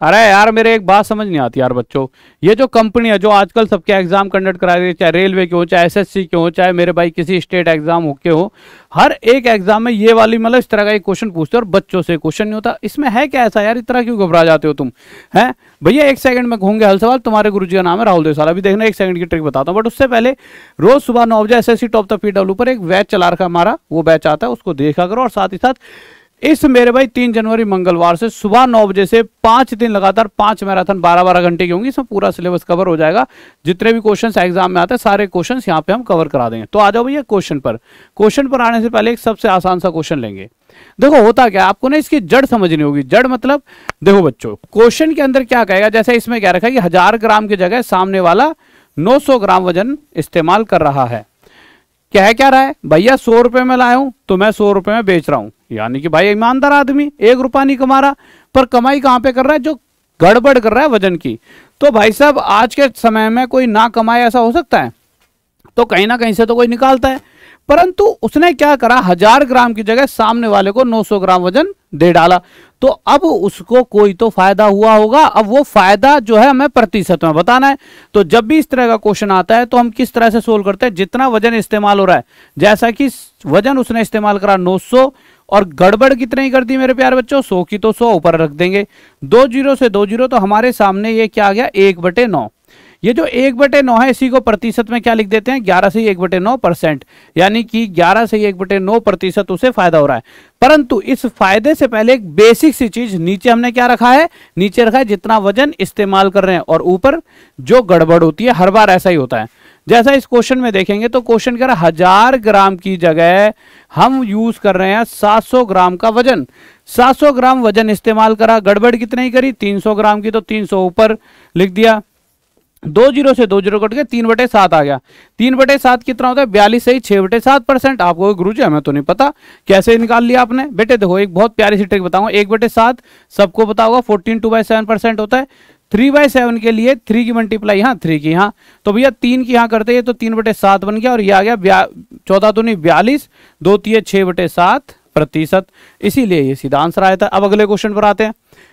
अरे यार मेरे एक बात समझ नहीं आती यार बच्चों, ये जो कंपनी है जो आजकल सबके एग्जाम कंडक्ट करा रही है, चाहे रेलवे के हो, चाहे एसएससी के हो, चाहे मेरे भाई किसी स्टेट एग्जाम हो के हो, हर एक एग्जाम में ये वाली मतलब इस तरह का एक क्वेश्चन पूछते हो और बच्चों से क्वेश्चन नहीं होता। इसमें है क्या ऐसा यार, इतना क्यों घबरा जाते हो तुम? हैं भैया, एक सेकंड में होंगे हल सवाल। तुम्हारे गुरुजी का नाम है राहुल देसाल। अभी देखना, एक सेकंड की ट्रिक बताता हूँ, बट उससे पहले रोज सुबह 9 बजे एसएससी टॉप द पीडब्ल्यू पर एक बैच चला रखा हमारा, वो बैच आता है, उसको देखा करो। और साथ ही साथ इस मेरे भाई 3 जनवरी मंगलवार से सुबह 9 बजे से 5 दिन लगातार 5 मैराथन 12-12 घंटे की होंगी। इसमें पूरा सिलेबस कवर हो जाएगा। जितने भी क्वेश्चंस एग्जाम में आते हैं सारे क्वेश्चंस यहाँ पे हम कवर करा देंगे। तो आ जाओ भैया क्वेश्चन पर। क्वेश्चन पर आने से पहले एक सबसे आसान सा क्वेश्चन लेंगे। देखो होता क्या, आपको ना इसकी जड़ समझनी होगी। जड़ मतलब देखो बच्चों, क्वेश्चन के अंदर क्या कहेगा, जैसे इसमें क्या रखा है कि 1000 ग्राम की जगह सामने वाला 900 ग्राम वजन इस्तेमाल कर रहा है। क्या रहा है भैया, 100 रुपए में लाया हूं तो मैं 100 रुपए में बेच रहा हूं। यानी कि भाई ईमानदार आदमी 1 रुपया नहीं कमा रहा, पर कमाई कहां पे कर रहा है, जो गड़बड़ कर रहा है वजन की। तो भाई साहब आज के समय में कोई ना कमाए ऐसा हो सकता है? तो कहीं ना कहीं से तो कोई निकालता है। परंतु उसने क्या करा, 1000 ग्राम की जगह सामने वाले को 900 ग्राम वजन दे डाला। तो अब उसको कोई तो फायदा हुआ होगा। अब वो फायदा जो है हमें प्रतिशत में बताना है। तो जब भी इस तरह का क्वेश्चन आता है तो हम किस तरह से सोल्व करते हैं, जितना वजन इस्तेमाल हो रहा है, जैसा कि वजन उसने इस्तेमाल करा 900 और गड़बड़ कितने ही कर दी मेरे प्यारे बच्चों, 100 की तो 100 ऊपर रख देंगे। 2 जीरो से 2 जीरो, तो हमारे सामने ये क्या आ गया, 1/9। ये जो 1/9 है इसी को प्रतिशत में क्या लिख देते हैं, 11 से 1/9%। यानी कि 11 से 1/9% उसे फायदा हो रहा है। परंतु इस फायदे से पहले एक बेसिक सी चीज नीचे हमने क्या रखा है, नीचे रखा है जितना वजन इस्तेमाल कर रहे हैं और ऊपर जो गड़बड़ होती है। हर बार ऐसा ही होता है। जैसा इस क्वेश्चन में देखेंगे तो क्वेश्चन कह रहा है 1000 ग्राम की जगह हम यूज कर रहे हैं 700 ग्राम का वजन। 700 ग्राम वजन इस्तेमाल करा, गड़बड़ कितने ही करी, 300 ग्राम की, तो 300 ऊपर लिख दिया। 2 जीरो से 2 जीरो कट के 3/7 आ गया। 3/7 कितना होता है, 42 सही 6/7%। आपको गुरुजी हमें तो नहीं पता, कैसे निकाल लिया आपने? बेटे देखो एक बहुत प्यारी सी ट्रिक बताऊंगा। 1/7 सबको पता होगा, 14 2/7% होता है। 3/7 के लिए 3 की मल्टीप्लाई यहाँ, 3 की यहाँ, तो भैया 3 की यहाँ करते हैं तो 3/7 बन गया। और ये आ गया 14 तो नहीं 42, 2 3 6/7%। इसीलिए ये सीधा आंसर आया था। अब अगले क्वेश्चन पर आते हैं।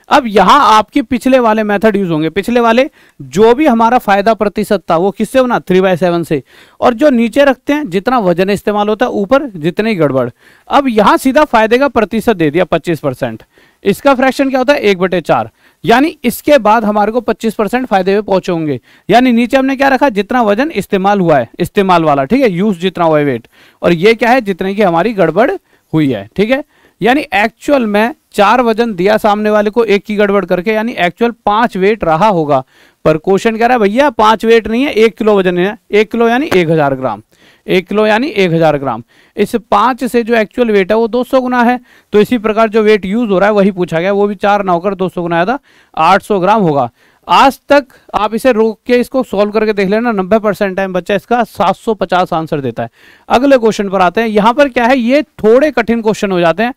अब यहां आपके पिछले वाले मेथड यूज होंगे। पिछले वाले जो भी हमारा फायदा प्रतिशत था वो किससे बना, 3/7 से। और जो नीचे रखते हैं जितना वजन इस्तेमाल होता है, ऊपर जितनी गड़बड़। अब यहां सीधा फायदे का प्रतिशत दे दिया 25%। इसका फ्रैक्शन क्या होता है, 1/4। यानी इसके बाद हमारे को 25% फायदे में पहुंचे होंगे। यानी नीचे हमने क्या रखा, जितना वजन इस्तेमाल हुआ है, इस्तेमाल वाला, ठीक है, यूज जितना हुआ है वेट। और ये क्या है, जितने की हमारी गड़बड़ हुई है, ठीक है। यानी एक्चुअल में 4 वजन दिया सामने वाले को, 1 की गड़बड़ करके, यानी एक्चुअल 5 वेट रहा होगा। पर क्वेश्चन कह रहा है भैया 5 वेट नहीं है, 1 किलो वजन है। 1 किलो यानी 1000 ग्राम, 1 किलो यानी 1000 ग्राम। इस 5 से जो एक्चुअल वेट है वो 200 गुना है। तो इसी प्रकार जो वेट यूज हो रहा है वही पूछा गया, वो भी 4 ना होकर 200 गुना आया था, 800 ग्राम होगा। आज तक आप इसे रोक के इसको सॉल्व करके देख लेना, 90% टाइम बच्चा इसका 750 आंसर देता है। अगले क्वेश्चन पर आते हैं। यहां पर क्या है, ये थोड़े कठिन क्वेश्चन हो जाते हैं।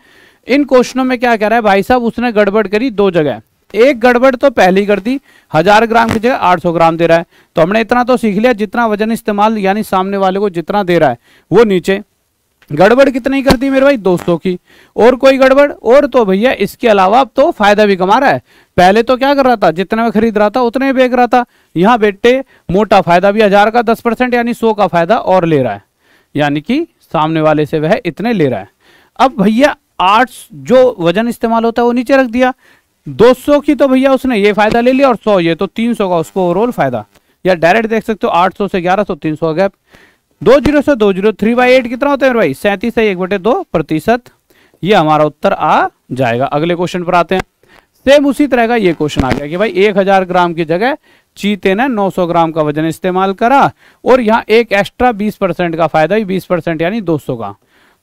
इन क्वेश्चनों में क्या कह रहा है भाई साहब, उसने गड़बड़ करी 2 जगह। एक गड़बड़ तो पहली कर दी, 1000 ग्राम की जगह 800 ग्राम दे रहा है। तो हमने इतना तो सीख लिया, जितना वजन इस्तेमाल यानी सामने वाले को जितना दे रहा है वो नीचे। गड़बड़ कितनी कर दी मेरे भाई, 200 की। और कोई गड़बड़? और तो भैया इसके अलावा अब तो फायदा भी कमा रहा है। पहले तो क्या कर रहा था, जितने में खरीद रहा था उतने में बेच रहा था। यहाँ बेटे मोटा फायदा भी 1000 का 10% यानी 100 का फायदा और ले रहा है। यानी कि सामने वाले से वह इतने ले रहा है। अब भैया 8 जो वजन इस्तेमाल होता है वो नीचे रख दिया। 200 की तो भैया उसने ये फायदा ले लिया और 100 ये, तो 300 का उसको ओवरऑल फायदा। या डायरेक्ट देख सकते हो 800 से 1100, 300 गैप। 2 जीरो से 2 जीरो, 3/8 कितना होता है भाई, 37 से 1/2%। ये हमारा उत्तर आ जाएगा। अगले क्वेश्चन पर आते हैं। सेम उसी तरह का ये क्वेश्चन आ गया कि भाई 1000 ग्राम की जगह चीते ने 900 ग्राम का वजन इस्तेमाल करा और यहाँ एक एक्स्ट्रा 20% का फायदा ही 20% यानी 200 का।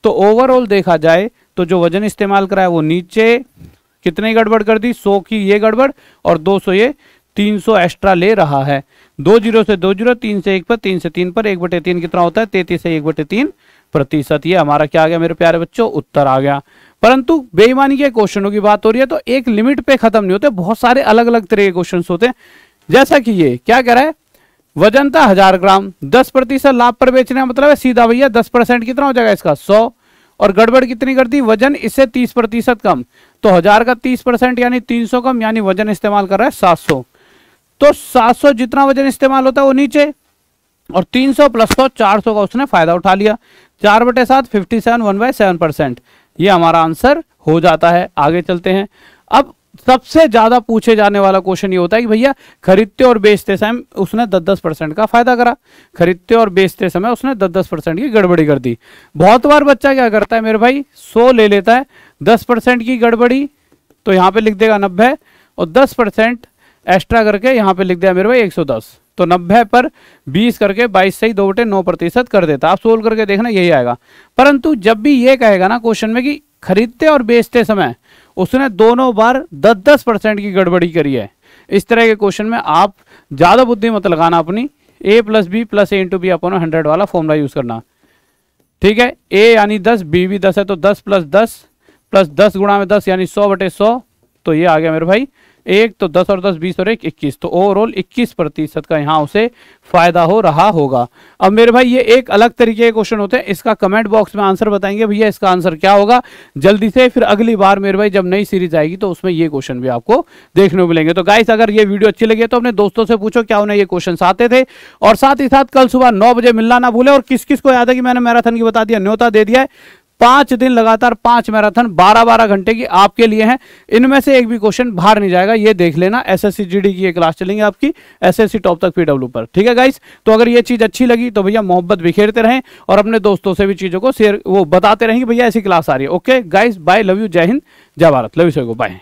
तो ओवरऑल देखा जाए तो जो वजन इस्तेमाल करा है वो नीचे कितने गड़बड़ कर दी, 100 की ये गड़बड़ और 200 ये, 300 एक्स्ट्रा ले रहा है। 2 जीरो से 2 जीरो, 3 से 1 पर, 3 से 3 पर, 1/3 कितना होता है, 33 से 1/3%। ये हमारा क्या आ गया मेरे प्यारे बच्चों, उत्तर आ गया। परंतु बेईमानी के क्वेश्चनों की बात हो रही है तो एक लिमिट पे खत्म नहीं होते, बहुत सारे अलग अलग तरह के क्वेश्चन होते हैं। जैसा कि ये क्या कह रहा है, वजन था 1000 ग्राम, 10% लाभ पर बेचने का मतलब है सीधा भैया 10% कितना हो जाएगा इसका, 100। और गड़बड़ कितनी कर दी, वजन इससे 30% कम, तो 1000 का 30% यानी 300 कम, यानी वजन इस्तेमाल कर रहा है 700। तो 700 जितना वजन इस्तेमाल होता है वो नीचे, और 300 प्लस 100 400 का उसने फायदा उठा लिया। 4/7 57 1/7%, ये हमारा आंसर हो जाता है। आगे चलते हैं। अब सबसे ज्यादा पूछे जाने वाला क्वेश्चन ये होता है कि भैया खरीदते और बेचते समय उसने 10-10% का फायदा करा, खरीदते और बेचते समय उसने 10-10% की गड़बड़ी कर दी। बहुत बार बच्चा क्या करता है मेरे भाई, 100 ले लेता है, 10% की गड़बड़ी तो यहाँ पे लिख देगा 90, और 10% एक्स्ट्रा करके यहाँ पे लिख दिया मेरे भाई 110। तो 90 पर 20 करके 22 सही 2/9% कर देता। आप सोल्व करके देखना यही आएगा। परंतु जब भी ये कहेगा ना क्वेश्चन में कि खरीदते और बेचते समय उसने दोनों बार 10-10% की गड़बड़ी करी है, इस तरह के क्वेश्चन में आप ज्यादा बुद्धि मत लगाना अपनी, a + b + a × b / 100 वाला फॉर्मूला यूज करना। ठीक है, a यानी 10, b भी 10 है, तो 10 + 10 + 10 × 10 यानी 100/100। तो ये आ गया मेरे भाई 1, तो 10 और 10 20 और 1 21, तो ओवरऑल 21% का यहाँ उसे फायदा हो रहा होगा। अब मेरे भाई ये एक अलग तरीके के क्वेश्चन होते हैं, इसका कमेंट बॉक्स में आंसर बताएंगे भैया इसका आंसर क्या होगा जल्दी से। फिर अगली बार मेरे भाई जब नई सीरीज आएगी तो उसमें ये क्वेश्चन भी आपको देखने को मिलेंगे। तो गाइस अगर ये वीडियो अच्छी लगी है तो अपने दोस्तों से पूछो क्या उन्हें ये क्वेश्चन आते थे, और साथ ही साथ कल सुबह 9 बजे मिलना ना भूले। और किस किस को याद है कि मैंने मैराथन की बता दिया, न्योता दे दिया है, 5 दिन लगातार 5 मैराथन 12-12 घंटे की आपके लिए हैं। इनमें से एक भी क्वेश्चन बाहर नहीं जाएगा, ये देख लेना। एसएससी जीडी की ये क्लास चलेंगे आपकी एसएससी टॉप तक पीडब्ल्यू पर। ठीक है गाइस, तो अगर ये चीज अच्छी लगी तो भैया मोहब्बत बिखेरते रहें और अपने दोस्तों से भी चीजों को शेयर वो बताते रहेंगे भैया ऐसी क्लास आ रही है। Okay guys, bye, love you, जय हिंद, जय भारत, लव यू, बाय।